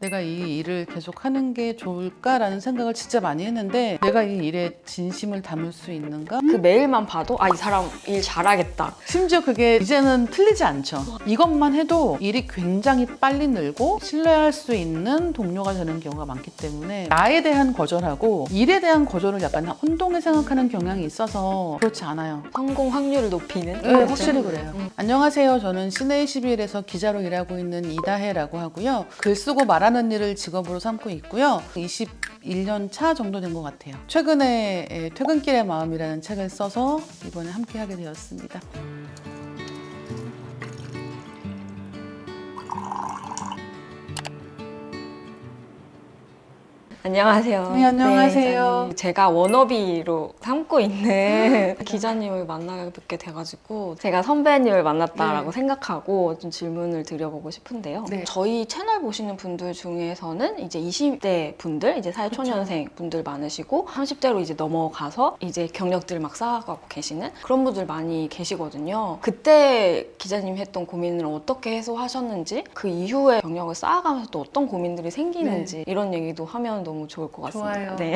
내가 이 일을 계속 하는 게 좋을까라는 생각을 진짜 많이 했는데 내가 이 일에 진심을 담을 수 있는가? 그 메일만 봐도 이 사람 일 잘하겠다. 심지어 그게 이제는 틀리지 않죠. 이것만 해도 일이 굉장히 빨리 늘고 신뢰할 수 있는 동료가 되는 경우가 많기 때문에 나에 대한 거절하고 일에 대한 거절을 약간 혼동해 생각하는 경향이 있어서 그렇지 않아요. 성공 확률을 높이는? 네, 확실히 그래요. 안녕하세요. 저는 시내21에서 기자로 일하고 있는 이다혜라고 하고요. 글 쓰고 말하는 일을 직업으로 삼고 있고요. 21년 차 정도 된 것 같아요. 최근에 퇴근길의 마음이라는 책을 써서 이번에 함께 하게 되었습니다. 안녕하세요. 네, 안녕하세요. 기자님. 제가 워너비로 삼고 있는 기자님을 만나게 뵙게 돼가지고 제가 선배님을 만났다라고 생각하고 좀 질문을 드려보고 싶은데요. 네. 저희 채널 보시는 분들 중에서는 이제 20대 분들, 이제 사회초년생 분들 많으시고 30대로 이제 넘어가서 이제 경력들을 막 쌓아가고 계시는 그런 분들 많이 계시거든요. 그때 기자님이 했던 고민을 어떻게 해소하셨는지, 그 이후에 경력을 쌓아가면서 또 어떤 고민들이 생기는지 이런 얘기도 하면 너무 좋을 것 같습니다. 좋아요. 네.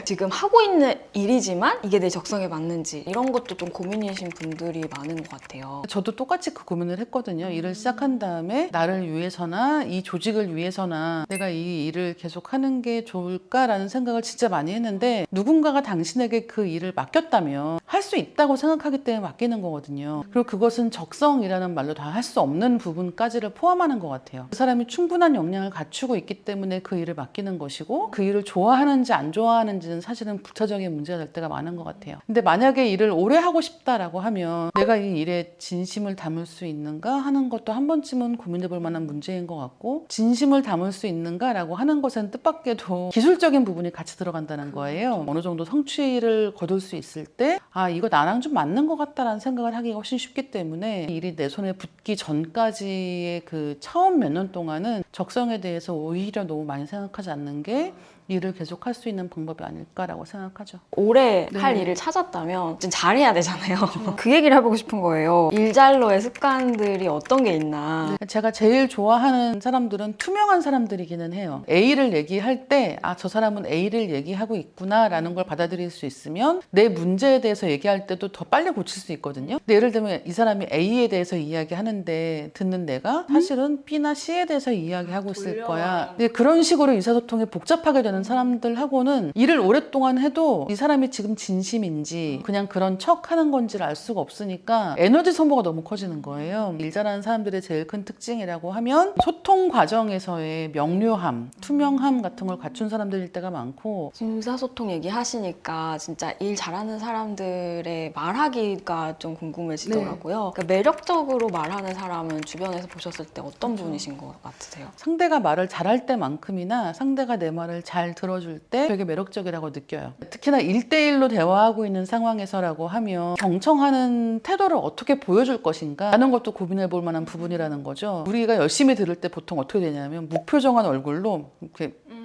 지금 하고 있는 일이지만 이게 내 적성에 맞는지 이런 것도 좀 고민이신 분들이 많은 것 같아요. 저도 똑같이 그 고민을 했거든요. 일을 시작한 다음에 나를 위해서나 이 조직을 위해서나 내가 이 일을 계속 하는 게 좋을까라는 생각을 진짜 많이 했는데 누군가가 당신에게 그 일을 맡겼다면 할 수 있다고 생각하기 때문에 맡기는 거거든요. 그리고 그것은 적성이라는 말로 다 할 수 없는 부분까지를 포함하는 것 같아요. 그 사람이 충분한 역량을 갖추고 있기 때문에 그 일을 맡기는 것이고 그 일을 좋아하는지 안 좋아하는지는 사실은 부차적인 문제가 될 때가 많은 것 같아요. 근데 만약에 일을 오래 하고 싶다라고 하면 내가 이 일에 진심을 담을 수 있는가 하는 것도 한 번쯤은 고민해 볼 만한 문제인 것 같고, 진심을 담을 수 있는가라고 하는 것은 뜻밖에도 기술적인 부분이 같이 들어간다는 거예요. 어느 정도 성취를 거둘 수 있을 때 이거 나랑 좀 맞는 것 같다라는 생각을 하기가 훨씬 쉽기 때문에 일이 내 손에 붙기 전까지의 그 처음 몇 년 동안은 적성에 대해서 오히려 너무 많이 생각하지 않는 게 일을 계속 할 수 있는 방법이 아닐까라고 생각하죠. 오래 네. 할 일을 찾았다면 좀 잘해야 되잖아요. 그 얘기를 해보고 싶은 거예요. 일잘로의 습관들이 어떤 게 있나. 제가 제일 좋아하는 사람들은 투명한 사람들이기는 해요. A를 얘기할 때 저 사람은 A를 얘기하고 있구나라는 걸 받아들일 수 있으면 내 문제에 대해서 얘기할 때도 더 빨리 고칠 수 있거든요. 근데 예를 들면 이 사람이 A에 대해서 이야기하는데 듣는 내가 사실은 B나 C에 대해서 이야기하고 있을 거야. 근데 그런 식으로 의사소통이 복잡하게 되는 사람들하고는 일을 오랫동안 해도 이 사람이 지금 진심인지 그냥 그런 척 하는 건지를 알 수가 없으니까 에너지 소모가 너무 커지는 거예요. 일 잘하는 사람들의 제일 큰 특징이라고 하면 소통 과정에서의 명료함, 투명함 같은 걸 갖춘 사람들일 때가 많고, 의사소통 얘기하시니까 진짜 일 잘하는 사람들의 말하기가 좀 궁금해지더라고요. 그러니까 매력적으로 말하는 사람은 주변에서 보셨을 때 어떤 분이신 것 같으세요? 상대가 말을 잘할 때만큼이나 상대가 내 말을 잘 들어줄 때 되게 매력적이라고 느껴요. 특히나 1대1로 대화하고 있는 상황에서라고 하면 경청하는 태도를 어떻게 보여줄 것인가 하는 것도 고민해 볼 만한 부분이라는 거죠. 우리가 열심히 들을 때 보통 어떻게 되냐면 무표정한 얼굴로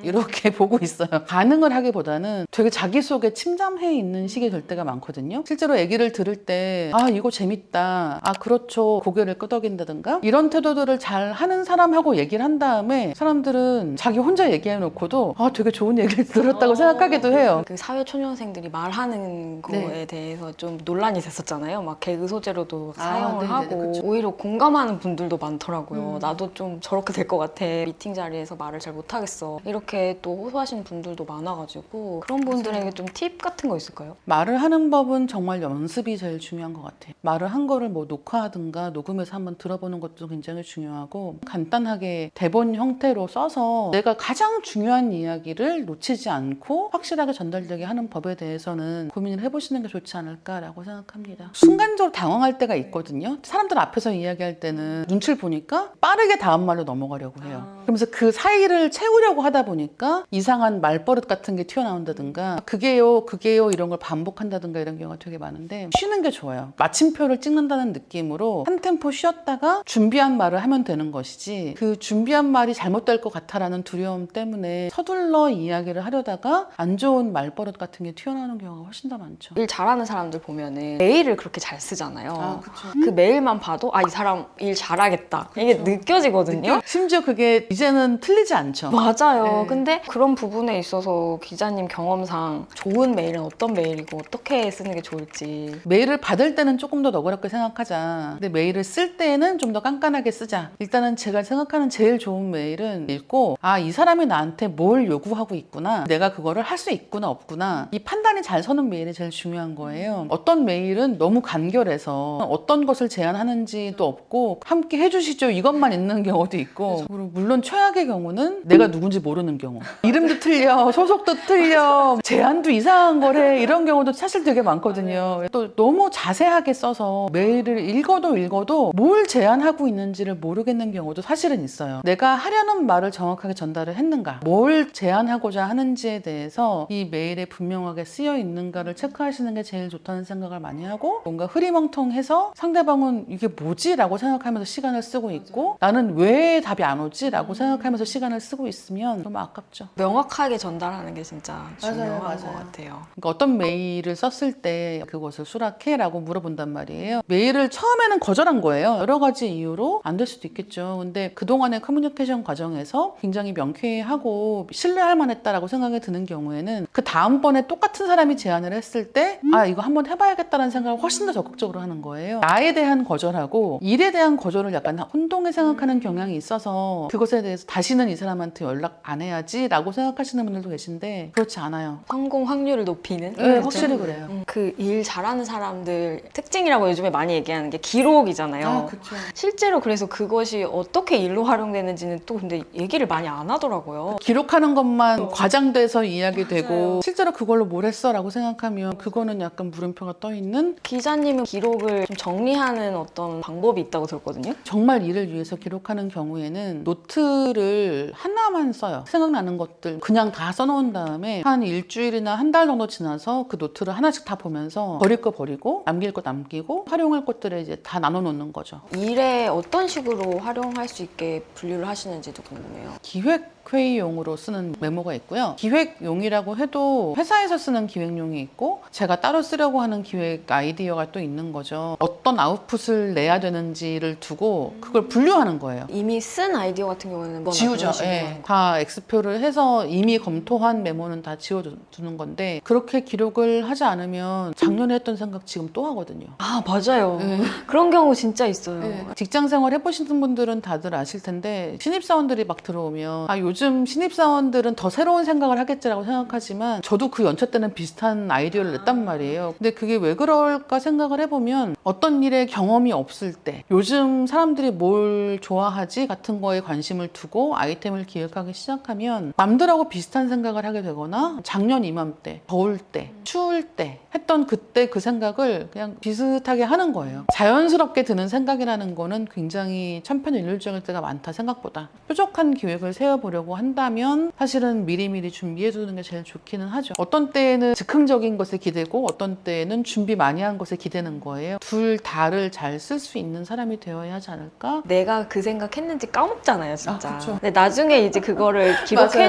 이렇게 보고 있어요. 반응을 하기보다는 되게 자기 속에 침잠해 있는 시기 될 때가 많거든요. 실제로 얘기를 들을 때 이거 재밌다, 그렇죠, 고개를 끄덕인다든가 이런 태도들을 잘 하는 사람하고 얘기를 한 다음에 사람들은 자기 혼자 얘기해놓고도 되게 좋은 얘기를 들었다고 생각하기도 해요. 그 사회초년생들이 말하는 거에 대해서 좀 논란이 됐었잖아요. 막 개그 소재로도 사용을 네네네, 하고 그쵸. 오히려 공감하는 분들도 많더라고요. 나도 좀 저렇게 될 것 같아. 미팅 자리에서 말을 잘 못하겠어. 이렇게 또 호소하시는 분들도 많아가지고 그런 분들에게 좀 팁 같은 거 있을까요? 말을 하는 법은 정말 연습이 제일 중요한 것 같아요. 말을 한 거를 뭐 녹화하든가 녹음해서 한번 들어보는 것도 굉장히 중요하고, 간단하게 대본 형태로 써서 내가 가장 중요한 이야기를 놓치지 않고 확실하게 전달되게 하는 법에 대해서는 고민을 해보시는 게 좋지 않을까라고 생각합니다. 순간적으로 당황할 때가 있거든요. 사람들 앞에서 이야기할 때는 눈치를 보니까 빠르게 다음 말로 넘어가려고 해요. 그러면서 그 사이를 채우려고 하다 보니까 보니까 이상한 말버릇 같은 게 튀어나온다든가 그게요 이런 걸 반복한다든가 이런 경우가 되게 많은데 쉬는 게 좋아요. 마침표를 찍는다는 느낌으로 한 템포 쉬었다가 준비한 말을 하면 되는 것이지 그 준비한 말이 잘못될 것 같아라는 두려움 때문에 서둘러 이야기를 하려다가 안 좋은 말버릇 같은 게 튀어나오는 경우가 훨씬 더 많죠. 일 잘하는 사람들 보면은 메일을 그렇게 잘 쓰잖아요. 그쵸. 그 메일만 봐도 이 사람 일 잘하겠다. 이게 느껴지거든요. 심지어 그게 이제는 틀리지 않죠. 맞아요. 네. 근데 그런 부분에 있어서 기자님 경험상 좋은 메일은 어떤 메일이고 어떻게 쓰는 게 좋을지. 메일을 받을 때는 조금 더 너그럽게 생각하자. 근데 메일을 쓸 때는 좀 더 깐깐하게 쓰자. 일단은 제가 생각하는 제일 좋은 메일은 읽고 이 사람이 나한테 뭘 요구하고 있구나. 내가 그거를 할 수 있구나 없구나. 이 판단이 잘 서는 메일이 제일 중요한 거예요. 어떤 메일은 너무 간결해서 어떤 것을 제안하는지도 없고 함께 해주시죠 이것만 있는 경우도 있고 그리고 물론 최악의 경우는 내가 누군지 모르는 경우. 이름도 틀려, 소속도 틀려, 제안도 이상한 거래 이런 경우도 사실 되게 많거든요. 또 너무 자세하게 써서 메일을 읽어도 뭘 제안하고 있는지를 모르겠는 경우도 사실은 있어요. 내가 하려는 말을 정확하게 전달을 했는가, 뭘 제안하고자 하는지에 대해서 이 메일에 분명하게 쓰여 있는가를 체크하시는 게 제일 좋다는 생각을 많이 하고 뭔가 흐리멍텅해서 상대방은 이게 뭐지? 라고 생각하면서 시간을 쓰고 있고 나는 왜 답이 안 오지? 라고 생각하면서 시간을 쓰고 있으면 너무 아깝죠. 명확하게 전달하는 게 진짜 중요한 것 같아요. 그러니까 어떤 메일을 썼을 때 그것을 수락해? 라고 물어본단 말이에요. 메일을 처음에는 거절한 거예요. 여러 가지 이유로 안 될 수도 있겠죠. 근데 그동안의 커뮤니케이션 과정에서 굉장히 명쾌하고 신뢰할 만했다라고 생각이 드는 경우에는 그 다음번에 똑같은 사람이 제안을 했을 때 이거 한번 해봐야겠다는 생각을 훨씬 더 적극적으로 하는 거예요. 나에 대한 거절하고 일에 대한 거절을 약간 혼동해 생각하는 경향이 있어서 그것에 대해서 다시는 이 사람한테 연락 안 해야지 라고 생각하시는 분들도 계신데 그렇지 않아요. 성공 확률을 높이는? 네, 확실히 그래요. 그 일 잘하는 사람들 특징이라고 요즘에 많이 얘기하는 게 기록이잖아요. 그렇죠. 실제로 그래서 그것이 어떻게 일로 활용되는지는 또 근데 얘기를 많이 안 하더라고요. 기록하는 것만 과장돼서 이야기되고 실제로 그걸로 뭘 했어 라고 생각하면 그거는 약간 물음표가 떠 있는 기자님은 기록을 좀 정리하는 어떤 방법이 있다고 들었거든요. 정말 일을 위해서 기록하는 경우에는 노트를 하나만 써요. 생각나는 것들 그냥 다 써놓은 다음에 한 일주일이나 한 달 정도 지나서 그 노트를 하나씩 다 보면서 버릴 거 버리고 남길 거 남기고 활용할 것들을 이제 다 나눠 놓는 거죠. 일에 어떤 식으로 활용할 수 있게 분류를 하시는지도 궁금해요. 기획회의용으로 쓰는 메모가 있고요. 기획용이라고 해도 회사에서 쓰는 기획용이 있고 제가 따로 쓰려고 하는 기획 아이디어가 또 있는 거죠. 어떤 아웃풋을 내야 되는지를 두고 그걸 분류하는 거예요. 이미 쓴 아이디어 같은 경우에는 지우죠. 예. 다 X표를 해서 이미 검토한 메모는 다 지워두는 건데 그렇게 기록을 하지 않으면 작년에 했던 생각 지금 또 하거든요. 맞아요. 그런 경우 진짜 있어요. 직장 생활 해보시는 분들은 다들 아실 텐데 신입사원들이 막 들어오면 요즘 신입사원들은 더 새로운 생각을 하겠지라고 생각하지만 저도 그 연차 때는 비슷한 아이디어를 냈단 말이에요. 근데 그게 왜 그럴까 생각을 해보면 어떤 일에 경험이 없을 때 요즘 사람들이 뭘 좋아하지 같은 거에 관심을 두고 아이템을 기획하기 시작하면 남들하고 비슷한 생각을 하게 되거나 작년 이맘때 더울 때 추울 때 했던 그때 그 생각을 그냥 비슷하게 하는 거예요. 자연스럽게 드는 생각이라는 거는 굉장히 천편일률적일 때가 많다 생각보다. 뾰족한 기획을 세워보려고 한다면 사실은 미리미리 준비해두는 게 제일 좋기는 하죠. 어떤 때에는 즉흥적인 것에 기대고 어떤 때에는 준비 많이 한 것에 기대는 거예요. 둘 다를 잘 쓸 수 있는 사람이 되어야 하지 않을까? 내가 그 생각했는지 까먹잖아요, 진짜. 그쵸. 근데 나중에 이제 그거를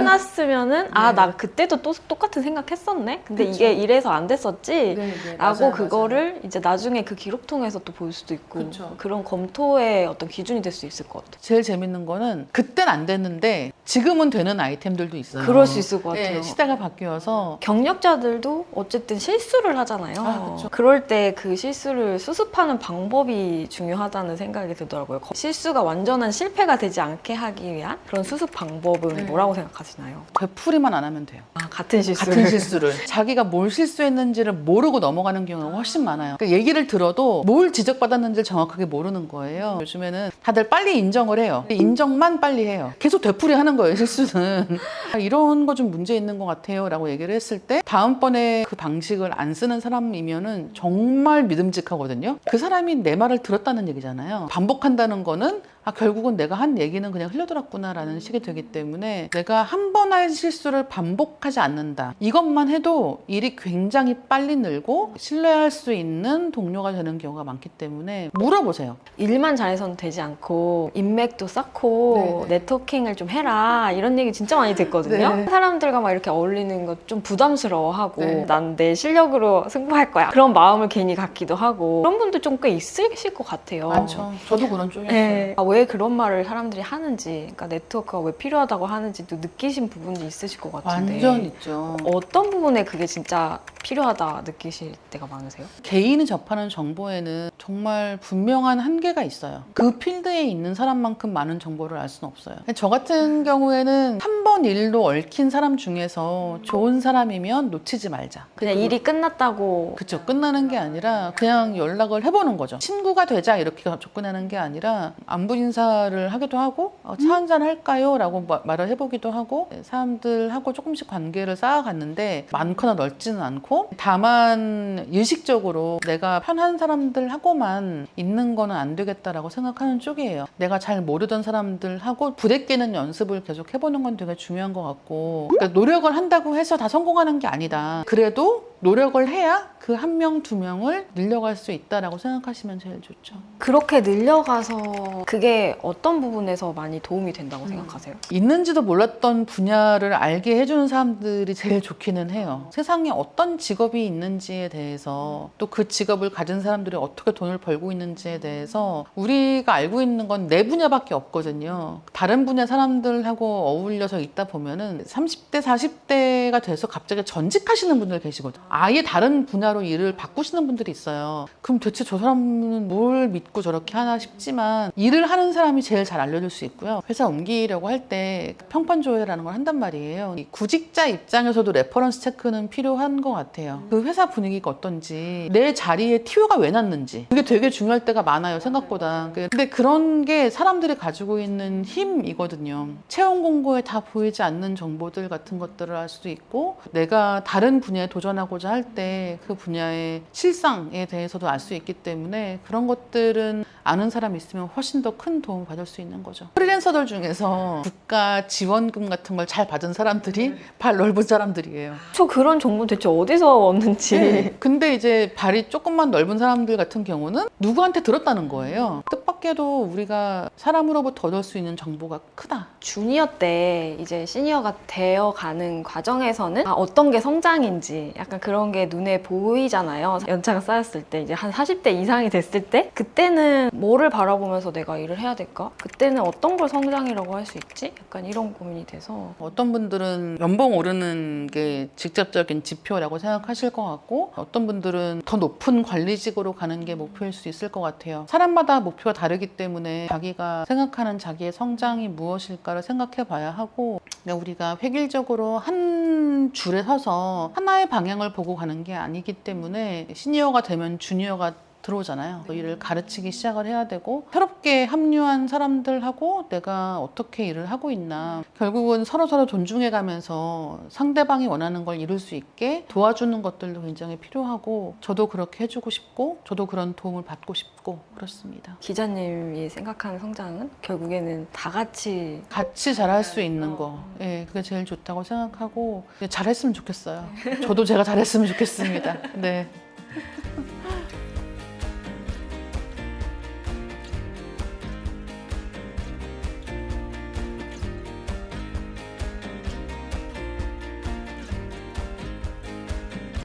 기록해놨으면은 나 그때도 또 똑같은 생각했었네. 근데 그쵸. 이게 이래서 안 됐었지. 라고 맞아요, 그거를 이제 나중에 그 기록 통해서 또 볼 수도 있고 그쵸. 그런 검토의 어떤 기준이 될 수 있을 것 같아요. 제일 재밌는 거는 그땐 안 됐는데 지금은 되는 아이템들도 있어요. 그럴 수 있을 것 같아요. 시대가 바뀌어서 경력자들도 어쨌든 실수를 하잖아요. 그쵸. 그럴 때 그 실수를 수습하는 방법이 중요하다는 생각이 들더라고요. 실수가 완전한 실패가 되지 않게 하기 위한 그런 수습 방법은 뭐라고 생각하시나요? 되풀이만 안 하면 돼요. 같은 실수를. 같은 실수를. 자기가 뭘 실수했는지를 모르고 넘어가는 경우가 훨씬 많아요. 그러니까 얘기를 들어도 뭘 지적받았는지를 정확하게 모르는 거예요. 요즘에는 다들 빨리 인정을 해요. 인정만 빨리 해요. 계속 되풀이 하는 거예요, 실수는. 이런 거 좀 문제 있는 것 같아요 라고 얘기를 했을 때 다음번에 그 방식을 안 쓰는 사람이면은 정말 믿음직하거든요. 그 사람이 내 말을 들었다는 얘기잖아요. 반복한다는 거는 결국은 내가 한 얘기는 그냥 흘려들었구나라는 식이 되기 때문에 내가 한 번 할 실수를 반복하지 않는다. 이것만 해도 일이 굉장히 빨리 늘고 신뢰할 수 있는 동료가 되는 경우가 많기 때문에 물어보세요. 일만 잘해서는 되지 않고 인맥도 쌓고 네네. 네트워킹을 좀 해라 이런 얘기 진짜 많이 듣거든요. 네. 사람들과 막 이렇게 어울리는 것 좀 부담스러워하고 네. 난 내 실력으로 승부할 거야 그런 마음을 괜히 갖기도 하고 그런 분들 좀 꽤 있으실 것 같아요. 많죠. 저도 그런 쪽이었어요. 네. 왜 그런 말을 사람들이 하는지, 그러니까 네트워크가 왜 필요하다고 하는지도 느끼신 부분이 있으실 것 같은데 완전 있죠. 어떤 부분에 그게 진짜 필요하다 느끼실 때가 많으세요? 개인이 접하는 정보에는 정말 분명한 한계가 있어요. 그 필드에 있는 사람만큼 많은 정보를 알 수는 없어요. 저 같은 경우에는 한 번 일로 얽힌 사람 중에서 좋은 사람이면 놓치지 말자. 그냥 일이 끝났다고 그쵸. 끝나는 게 아니라 그냥 연락을 해보는 거죠. 친구가 되자 이렇게 접근하는 게 아니라 안부 인사를 하기도 하고 차 한잔 할까요? 라고 말을 해보기도 하고 사람들하고 조금씩 관계를 쌓아갔는데 많거나 넓지는 않고 다만 의식적으로 내가 편한 사람들하고만 있는 거는 안 되겠다라고 생각하는 쪽이에요. 내가 잘 모르던 사람들하고 부대끼는 연습을 계속 해보는 건 되게 중요한 것 같고 그러니까 노력을 한다고 해서 다 성공하는 게 아니다. 그래도 노력을 해야 그 한 명, 두 명을 늘려갈 수 있다라고 생각하시면 제일 좋죠. 그렇게 늘려가서 그게 어떤 부분에서 많이 도움이 된다고 생각하세요? 있는지도 몰랐던 분야를 알게 해주는 사람들이 제일 좋기는 해요. 세상에 어떤 직업이 있는지에 대해서 또 그 직업을 가진 사람들이 어떻게 돈을 벌고 있는지에 대해서 우리가 알고 있는 건 내 분야밖에 없거든요. 다른 분야 사람들하고 어울려서 있다 보면은 30대, 40대가 돼서 갑자기 전직하시는 분들 계시거든요. 아예 다른 분야로 일을 바꾸시는 분들이 있어요. 그럼 대체 저 사람은 뭘 믿고 저렇게 하나 싶지만 일을 하는 사람이 제일 잘 알려줄 수 있고요. 회사 옮기려고 할 때 평판 조회라는 걸 한단 말이에요. 이 구직자 입장에서도 레퍼런스 체크는 필요한 것 같아요. 그 회사 분위기가 어떤지, 내 자리에 TO가 왜 났는지 그게 되게 중요할 때가 많아요. 생각보다. 근데 그런 게 사람들이 가지고 있는 힘이거든요. 채용 공고에 다 보이지 않는 정보들 같은 것들을 알 수도 있고 내가 다른 분야에 도전하고자 할 때 그 분야의 실상에 대해서도 알 수 있기 때문에 그런 것들은 아는 사람이 있으면 훨씬 더 큰 도움을 받을 수 있는 거죠. 프리랜서들 중에서 국가 지원금 같은 걸 잘 받은 사람들이 발 넓은 사람들이에요. 저 그런 정보 대체 어디서 얻는지 네. 근데 이제 발이 조금만 넓은 사람들 같은 경우는 누구한테 들었다는 거예요. 뜻밖에도 우리가 사람으로부터 얻을 수 있는 정보가 크다. 주니어 때 이제 시니어가 되어가는 과정에서는 어떤 게 성장인지 약간 그런 게 눈에 보이잖아요. 연차가 쌓였을 때 이제 한 40대 이상이 됐을 때 그때는 뭐를 바라보면서 내가 일을 해야 될까? 그때는 어떤 걸 성장이라고 할 수 있지? 약간 이런 고민이 돼서 어떤 분들은 연봉 오르는 게 직접적인 지표라고 생각하실 것 같고 어떤 분들은 더 높은 관리직으로 가는 게 목표일 수 있을 것 같아요. 사람마다 목표가 다르기 때문에 자기가 생각하는 자기의 성장이 무엇일까를 생각해 봐야 하고 우리가 획일적으로 한 줄에 서서 하나의 방향을 보고 가는 게 아니기 때문에 시니어가 되면 주니어가 들어오잖아요. 일을 가르치기 시작을 해야 되고 새롭게 합류한 사람들하고 내가 어떻게 일을 하고 있나 결국은 서로서로 존중해가면서 상대방이 원하는 걸 이룰 수 있게 도와주는 것들도 굉장히 필요하고 저도 그렇게 해주고 싶고 저도 그런 도움을 받고 싶고 그렇습니다. 기자님이 생각하는 성장은 결국에는 다 같이 잘할 수 있는 거 예, 그게 제일 좋다고 생각하고 잘했으면 좋겠어요. 저도 제가 잘했으면 좋겠습니다. 네.